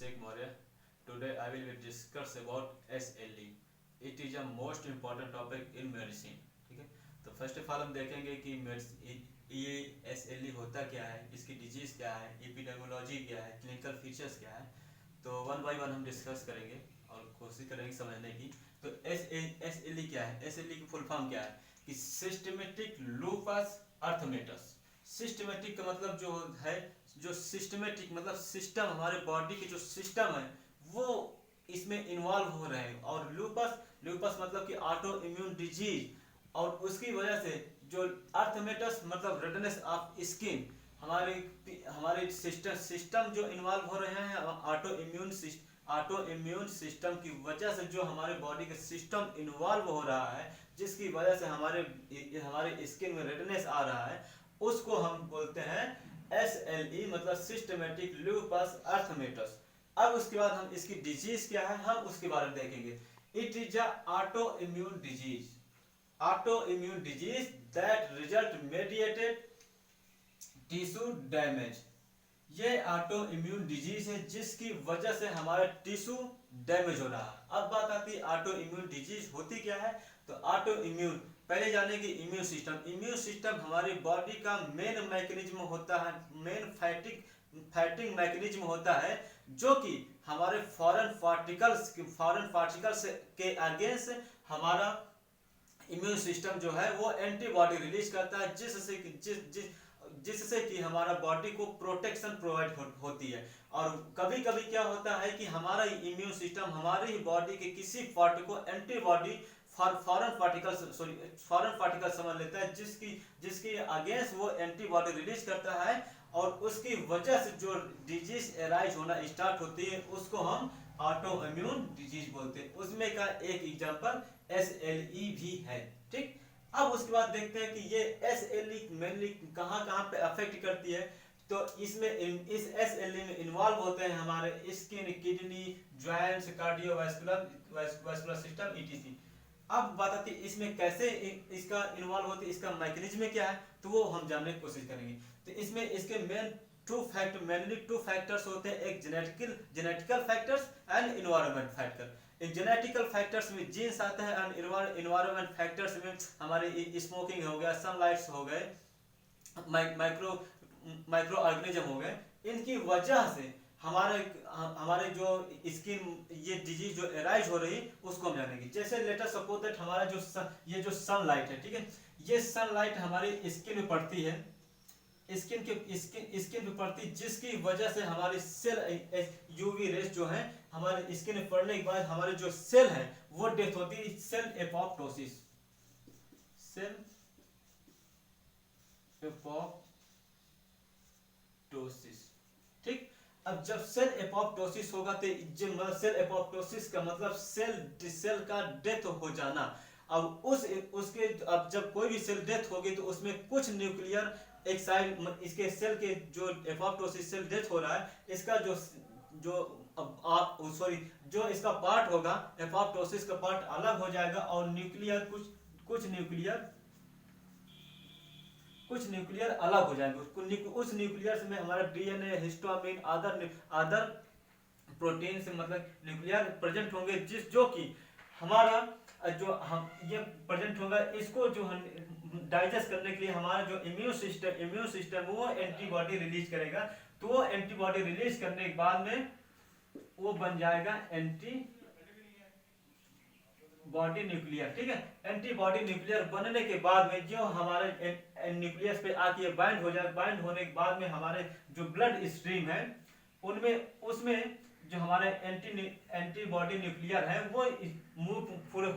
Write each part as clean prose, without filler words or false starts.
Abhishek Maurya. Today I will discuss about SLE. It is a most important topic in medicine. ठीक है, तो first of all हम देखेंगे कि ये SLE होता क्या है, इसकी डिजीज क्या है, एपिडेमियोलॉजी क्या है, क्लिनिकल फीचर्स क्या है। तो वन बाय वन हम डिस्कस करेंगे और कोशिश करेंगे समझने की। तो SLE क्या है? SLE की फुल फॉर्म क्या है कि सिस्टमेटिक लूपस अर्थमेटस। सिस्टमेटिक का मतलब जो है, जो सिस्टमेटिक मतलब सिस्टम, हमारे बॉडी के जो सिस्टम है वो इसमें इन्वॉल्व हो रहे हैं। और लूपस मतलब कि ऑटो इम्यून डिजीज, और उसकी वजह से जो अर्थमेटस मतलब रेडनेस ऑफ स्किन, हमारे सिस्टम जो इन्वॉल्व हो रहे हैं ऑटो इम्यून सिस्टम की वजह से जो हमारे बॉडी का सिस्टम इन्वॉल्व हो रहा है, जिसकी वजह से हमारे स्किन में रेडनेस आ रहा है, उसको हम बोलते हैं SLE मतलब सिस्टमेटिक लूपस अर्थमेटस। अब उसके बाद हम इसकी डिजीज क्या है हम उसके बारे में देखेंगे। It is a auto immune disease that result mediated tissue damage. ये ऑटो इम्यून डिजीज है जिसकी वजह से हमारा टिश्यू डैमेज हो रहा है। अब बात आती है ऑटो इम्यून डिजीज होती क्या है। तो ऑटो इम्यून, पहले जाने की इम्यून सिस्टम हमारी बॉडी का मेन मैकेनिज्म होता है, मेन फाइटिंग मैकेनिज्म होता है, जो कि हमारे फॉरेन पार्टिकल्स के अगेंस्ट हमारा इम्यून सिस्टम जो है वो एंटीबॉडी रिलीज करता है, जिससे कि हमारा बॉडी को प्रोटेक्शन प्रोवाइड होती है। और कभी कभी क्या होता है कि हमारा इम्यून सिस्टम हमारे ही बॉडी के किसी पार्ट को एंटीबॉडी फॉरेन पार्टिकल समझ लेता है, जिसकी अगेंस्ट वो एंटीबॉडी रिलीज करता है, और उसकी वजह से जो डिजीज एराइज होना स्टार्ट होती है उसको हम ऑटो इम्यून डिजीज बोलते हैं। उसमें का एक एग्जांपल SLE भी है। ठीक, अब उसके बाद देखते हैं कि ये SLE मेनली कहाँ कहाँ पे अफेक्ट करती है। तो इसमें इस SLE में इन्वॉल्व होते हैं हमारे skin, kidney, joints, cardiovascular system ETC। अब बात आती है इसमें कैसे इसका इन्वॉल्व होती है, इसका मैकेनिज्म क्या है, तो वो हम जानने की कोशिश करेंगे। तो इसमें इसके मेनली टू फैक्टर्स होते हैं, एक genetical factors and environment factor. In genetical factors में जीन्स आते हैं, एंड इन्वायरमेंट फैक्टर्स में हमारे स्मोकिंग हो गया, सनलाइट्स हो गए, माइक्रो ऑर्गेनिज्म हो गए। इनकी वजह से हमारे जो स्किन ये डिजीज जो एराइज हो रही उसको हम जानेंगे। जैसे लेट अस सपोज दैट हमारा ये जो सनलाइट है, ठीक है, ये सनलाइट हमारी स्किन में पड़ती है, स्किन पे पड़ती, जिसकी वजह से हमारी सेल यूवी रेस जो है हमारे स्किन में पड़ने के बाद हमारे जो सेल है वो डेथ होती है, सेल एपोप्टोसिस। ठीक, अब जब सेल एपोप्टोसिस होगा तो सेल एपोप्टोसिस का मतलब सेल का डेथ हो जाना। अब अब जब कोई भी सेल डेथ होगी तो उसमें कुछ न्यूक्लियर एक साइड, इसके सेल के जो एपोप्टोसिस सेल डेथ हो रहा है, इसका जो इसका पार्ट होगा, एपोप्टोसिस का पार्ट अलग हो जाएगा, और कुछ न्यूक्लियर अलग हो जाएंगे। उस न्यूक्लियर में हमारा DNA, हिस्टामिन, अदर प्रोटीन से मतलब न्यूक्लियर प्रेजेंट होंगे, जो कि हमारा जो हम ये प्रेजेंट होगा, इसको जो हम डाइजेस्ट करने के लिए हमारा जो इम्यून सिस्टम वो एंटीबॉडी रिलीज करेगा। तो वो एंटीबॉडी रिलीज करने के बाद में वो बन जाएगा एंटीबॉडी न्यूक्लियर। ठीक है, एंटीबॉडी न्यूक्लियर बनने के बाद में जो हमारे न्यूक्लियस पे आके बाइंड हो जाए, बाइंड होने के बाद में हमारे जो ब्लड स्ट्रीम है उसमें जो हमारे एंटीबॉडी न्यूक्लियर है वो पूरे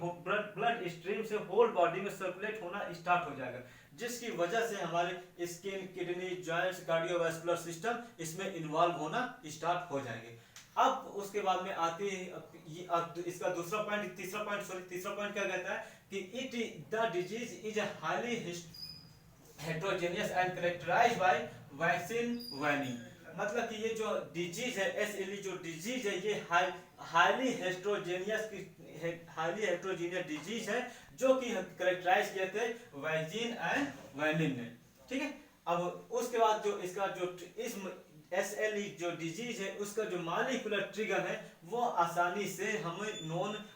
ब्लड स्ट्रीम से होल बॉडी में सर्कुलेट होना स्टार्ट हो जाएगा, जिसकी वजह से हमारे skin, kidney, joints, cardiovascular system इसमें इन्वॉल्व होना स्टार्ट हो जाएंगे। अब उसके बाद में आती है इसका तीसरा पॉइंट क्या कहता है कि the disease is highly heterogeneous and characterised by vaccine waning. मतलब कि ये जो डिजीज है SLE जो डिजीज है ये हाईली हेटेरोजेनियस डिजीज है, जो कि कैरेक्टराइज किए थे वैक्सीन एंड वेनिन ने। ठीक है, अब उसके बाद जो इसका जो इस SLE जो डिजीज है उसका जो मॉलिक्यूलर ट्रिगर है वो आसानी से हमें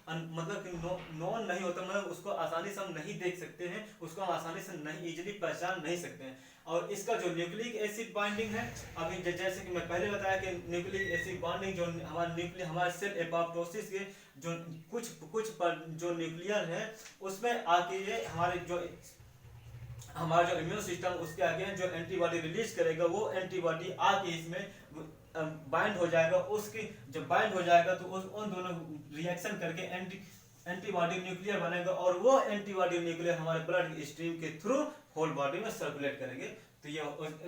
मतलब कि नॉन नहीं होता, मतलब उसको आसानी से हम नहीं देख सकते हैं, उसको हम आसानी से नहीं इजीली पहचान नहीं सकते हैं। और इसका जो न्यूक्लिक एसिड बाइंडिंग है, अभी जैसे कि मैं पहले बताया कि न्यूक्लिक एसिड बाइंडिंग जो हमारे सेल एपोप्टोसिस के जो कुछ पर जो न्यूक्लियर है उसमें आके ये हमारा जो इम्यून सिस्टम उसके आगे जो एंटीबॉडी रिलीज करेगा, वो एंटीबॉडी आके इसमें बाइंड हो जाएगा। उसकी जब बाइंड हो जाएगा तो उन दोनों रिएक्शन करके एंटीबॉडी न्यूक्लियर बनेगा, और वो एंटीबॉडी न्यूक्लियर हमारे ब्लड स्ट्रीम के थ्रू होल बॉडी में सर्कुलेट करेंगे। तो ये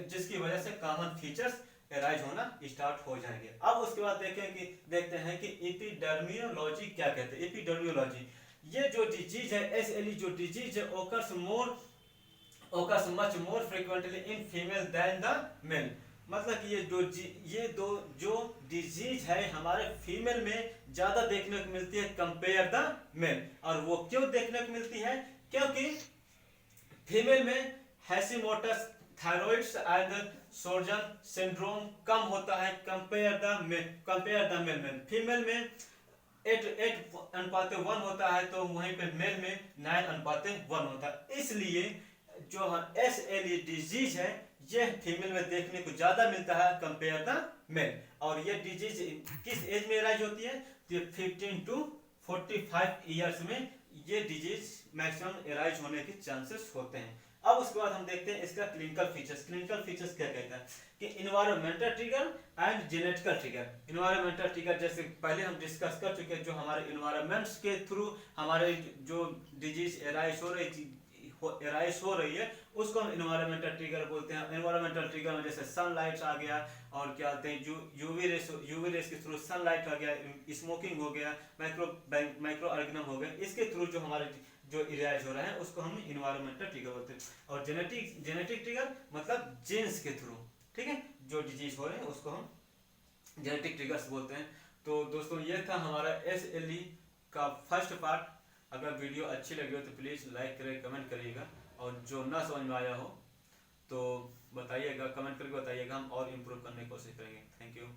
जिसकी वजह से कॉमन फीचर्स एराइज होना स्टार्ट हो जाएंगे। अब उसके बाद देखते हैं कि एपिडर्मियोलॉजी क्या कहते हैं। एपिडर्मियोलॉजी, ये जो डिजीज है SLE जो डिजीज है occurs much more frequently in female than the male। मतलब कि ये जो डिजीज है हमारे फीमेल में ज्यादा देखने को मिलती है कंपेयर द मेल। और वो क्यों देखने को मिलती है? क्योंकि फीमेल में हैशीमोटस, थायराइड्स एंड सोजन सिंड्रोम कम होता है कंपेयर द मेल में। फीमेल में 8:1 होता है, तो वहीं पे मेल में 9:1 होता है। इसलिए जो SLE डिजीज है ये फीमेल में देखने को ज्यादा मिलता है कंपेयर द मेल। और ये डिजीज किस एज में एराइज होती है? तो 15 to 45 ईयर्स में ये डिजीज मैक्सिमम एराइज होने के चांसेस होते हैं। अब उसके बाद हम देखते हैं इसका क्लिनिकल फीचर्स। क्लिनिकल फीचर्स क्या कहता है कि environmental trigger and genetical trigger. Environmental trigger जैसे पहले हम डिस्कस कर चुके हैं, जो हमारे इन्वायरमेंट्स के थ्रू हमारे जो डिजीज एराइज हो रही है उसको हम इन्वायरमेंटल ट्रिगर बोलते हैं। इन्वायरमेंटल ट्रिगर में जैसे सनलाइट आ गया, और क्या बोलते हैं यूवी रेस के थ्रू सनलाइट आ गया, स्मोकिंग हो गया, माइक्रो ऑर्गेनिज्म हो गया, इसके थ्रू जो हमारे जो इरेज हो रहा है उसको हम इन्वायरमेंटल ट्रिगर बोलते हैं। और जेनेटिक ट्रिगर मतलब जीन्स के थ्रू, ठीक है, जो डिजीज हो रहे हैं उसको हम जेनेटिक ट्रिगर्स बोलते हैं। तो दोस्तों ये था हमारा SLE का फर्स्ट पार्ट। अगर वीडियो अच्छी लगी हो तो प्लीज़ लाइक करें, कमेंट करिएगा, और जो ना समझ में आया हो तो बताइएगा, कमेंट करके बताइएगा, हम और इम्प्रूव करने की कोशिश करेंगे। Thank you.